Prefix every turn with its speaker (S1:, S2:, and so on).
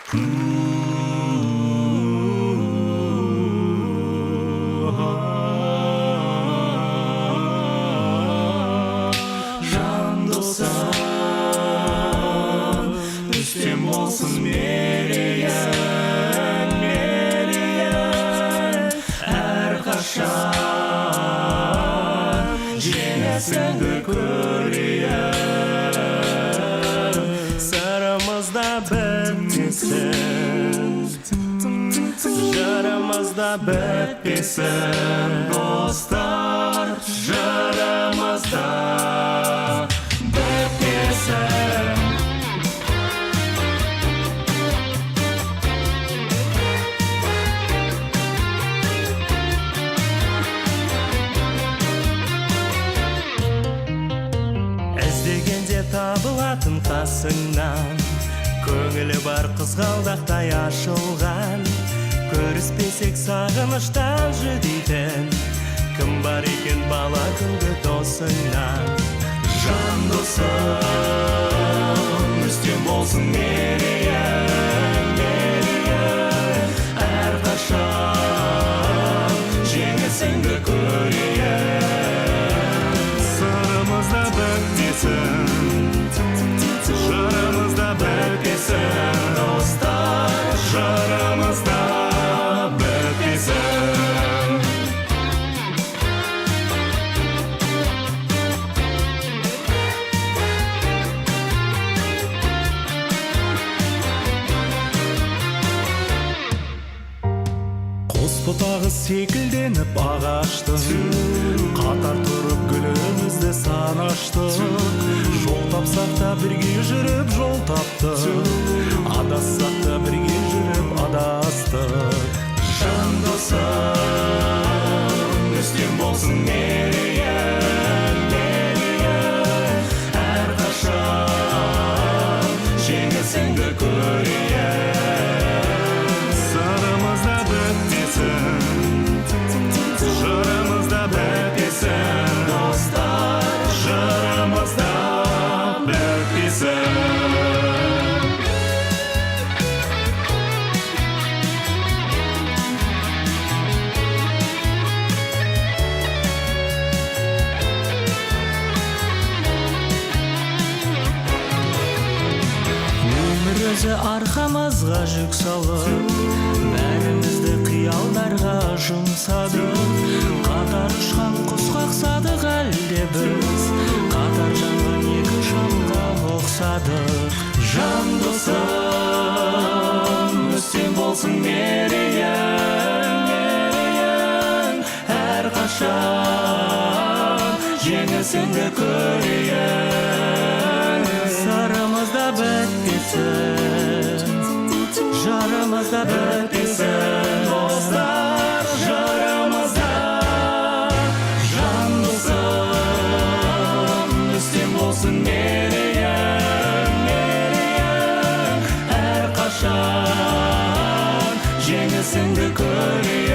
S1: Жан досым, үстем болсын мерейің, әрқашан жеңісіңді көрейін. Сырымызда бітпесін, жырымызда бітпесін, достар, жырымызда бітпесін. Іздегенде табылатын қасыңнан, көңілі бар қызғалдақтай ашылған. Көріспесек сағыныштан жүдейтін, кім бар екен бала күнгі досыңнан. Жан досым, үстем болсын мерейің, әрқашан жеңісіңді көрейін. Сырымызда бітпесін, жырымызда бітпесін, достар, жырымызда бітпесін. Қос бұтағы секілденіп ағаштың, қатар тұрып гүлімізді санаштық. Жол тапсақ та бірге жүріп жол таптық, адассақ та бірге жүріп адастық. Жан досым, үстем болсын мерейің, әрқашан жеңісіңді көрейін. Сырымызда бітпесін, жырымызда бітпесін, достар, жырымызда бітпесін. Өмір өзі арқамызға жүк салып, бәрімізді қиялдарға жұмсадық. Қатар ұшқан құс қақсадық әлде біз, қатар жанған екі шамға ұқсадық. Жан досым, үстем болсын мерейің, әрқашан жеңісіңді көрейін. Сырымызда бітпесін, жарымызда бітпесін, достар, жырымызда. Жан досым, үстем болсын мерейің, әрқашан жеңісіңді көрейін.